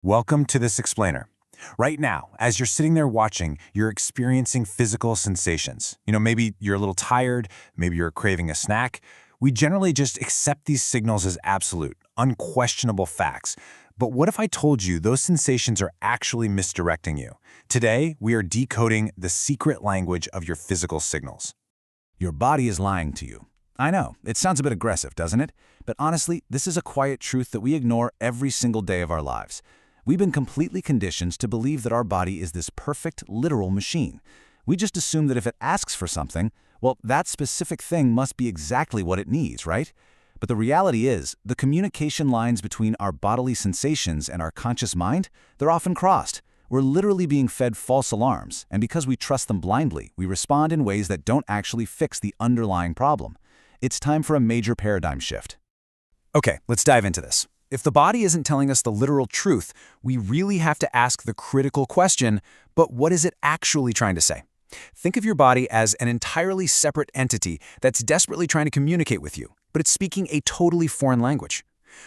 Welcome to This Explainer. Right now, as you're sitting there watching, you're experiencing physical sensations. Maybe you're a little tired, maybe you're craving a snack. We generally just accept these signals as absolute, unquestionable facts. But what if I told you those sensations are actually misdirecting you? Today, we are decoding the secret language of your physical signals. Your body is lying to you. I know, it sounds a bit aggressive, doesn't it? But honestly, this is a quiet truth that we ignore every single day of our lives. We've been completely conditioned to believe that our body is this perfect, literal machine. We just assume that if it asks for something, well, that specific thing must be exactly what it needs, right? But the reality is, the communication lines between our bodily sensations and our conscious mind, they're often crossed. We're literally being fed false alarms, and because we trust them blindly, we respond in ways that don't actually fix the underlying problem. It's time for a major paradigm shift. Okay, let's dive into this. If the body isn't telling us the literal truth, we really have to ask the critical question, but what is it actually trying to say? Think of your body as an entirely separate entity that's desperately trying to communicate with you, but it's speaking a totally foreign language.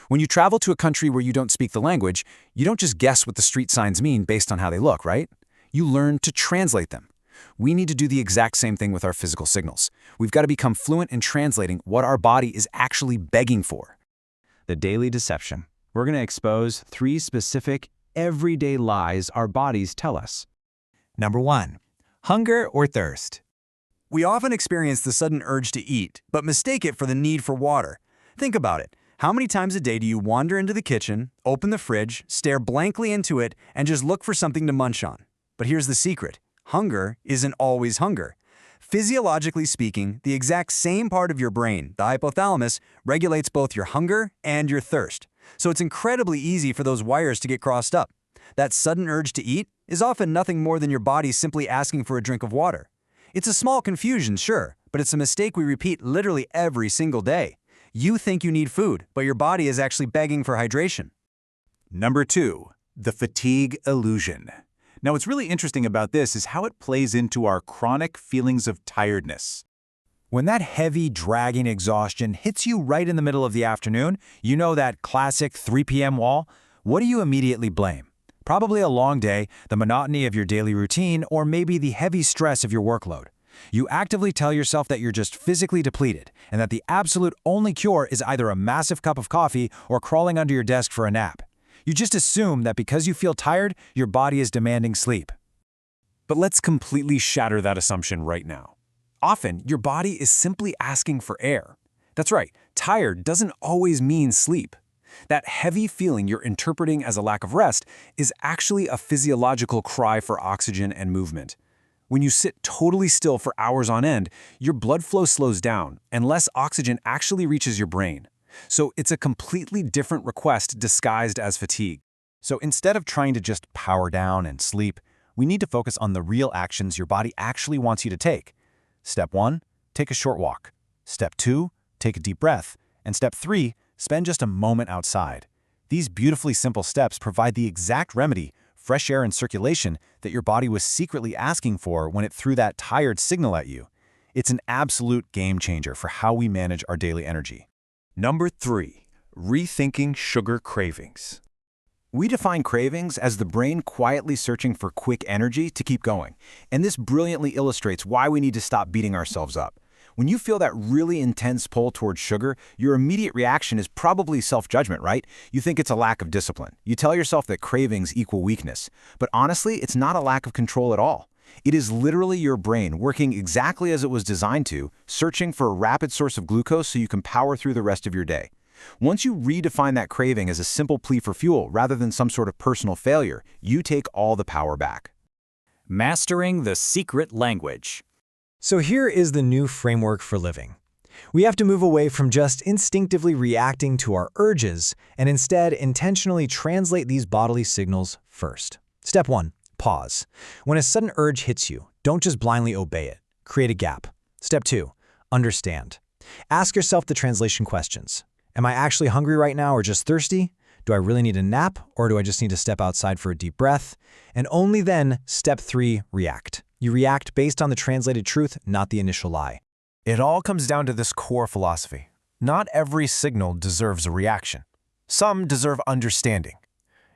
When you travel to a country where you don't speak the language, you don't just guess what the street signs mean based on how they look, right? You learn to translate them. We need to do the exact same thing with our physical signals. We've got to become fluent in translating what our body is actually begging for. The Daily Deception. We're going to expose 3 specific, everyday lies our bodies tell us. Number 1. Hunger or thirst. We often experience the sudden urge to eat, but mistake it for the need for water. Think about it. How many times a day do you wander into the kitchen, open the fridge, stare blankly into it, and just look for something to munch on? But here's the secret. Hunger isn't always hunger. Physiologically speaking, the exact same part of your brain, the hypothalamus, regulates both your hunger and your thirst. So it's incredibly easy for those wires to get crossed up. That sudden urge to eat is often nothing more than your body simply asking for a drink of water. It's a small confusion, sure, but it's a mistake we repeat literally every single day. You think you need food, but your body is actually begging for hydration. Number 2. The fatigue illusion. Now, what's really interesting about this is how it plays into our chronic feelings of tiredness. When that heavy, dragging exhaustion hits you right in the middle of the afternoon, that classic 3 p.m. wall, what do you immediately blame? Probably a long day, the monotony of your daily routine, or maybe the heavy stress of your workload. You actively tell yourself that you're just physically depleted, and that the absolute only cure is either a massive cup of coffee or crawling under your desk for a nap. You just assume that because you feel tired, your body is demanding sleep. But let's completely shatter that assumption right now. Often, your body is simply asking for air. That's right, tired doesn't always mean sleep. That heavy feeling you're interpreting as a lack of rest is actually a physiological cry for oxygen and movement. When you sit totally still for hours on end, your blood flow slows down and less oxygen actually reaches your brain. So it's a completely different request disguised as fatigue. So instead of trying to just power down and sleep, we need to focus on the real actions your body actually wants you to take. Step 1, take a short walk. Step 2, take a deep breath. And step 3, spend just a moment outside. These beautifully simple steps provide the exact remedy, fresh air and circulation, that your body was secretly asking for when it threw that tired signal at you. It's an absolute game changer for how we manage our daily energy. Number 3. Rethinking sugar cravings. We define cravings as the brain quietly searching for quick energy to keep going, and this brilliantly illustrates why we need to stop beating ourselves up. When you feel that really intense pull towards sugar, your immediate reaction is probably self-judgment, right? You think it's a lack of discipline. You tell yourself that cravings equal weakness. But honestly, it's not a lack of control at all. It is literally your brain working exactly as it was designed to, searching for a rapid source of glucose so you can power through the rest of your day. Once you redefine that craving as a simple plea for fuel rather than some sort of personal failure, you take all the power back. Mastering the secret language. So here is the new framework for living. We have to move away from just instinctively reacting to our urges and instead intentionally translate these bodily signals first. Step 1. Pause. When a sudden urge hits you, don't just blindly obey it. Create a gap. Step 2. Understand. Ask yourself the translation questions. Am I actually hungry right now or just thirsty? Do I really need a nap or do I just need to step outside for a deep breath? And only then, step 3, react. You react based on the translated truth, not the initial lie. It all comes down to this core philosophy. Not every signal deserves a reaction. Some deserve understanding.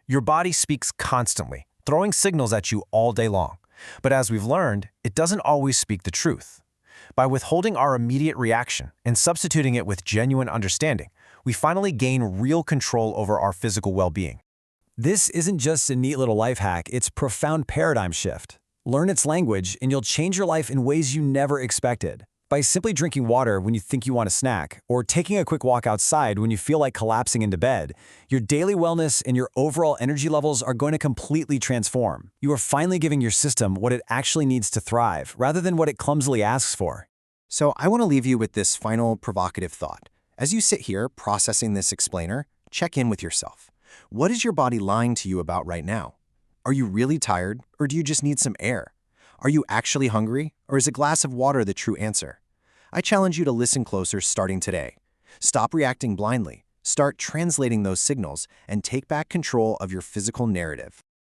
Your body speaks constantly, throwing signals at you all day long. But as we've learned, it doesn't always speak the truth. By withholding our immediate reaction and substituting it with genuine understanding, we finally gain real control over our physical well-being. This isn't just a neat little life hack, it's profound paradigm shift. Learn its language and you'll change your life in ways you never expected. By simply drinking water when you think you want a snack, or taking a quick walk outside when you feel like collapsing into bed, your daily wellness and your overall energy levels are going to completely transform. You are finally giving your system what it actually needs to thrive, rather than what it clumsily asks for. So I want to leave you with this final provocative thought. As you sit here processing this explainer, check in with yourself. What is your body lying to you about right now? Are you really tired, or do you just need some air? Are you actually hungry, or is a glass of water the true answer? I challenge you to listen closer starting today. Stop reacting blindly, start translating those signals, and take back control of your physical narrative.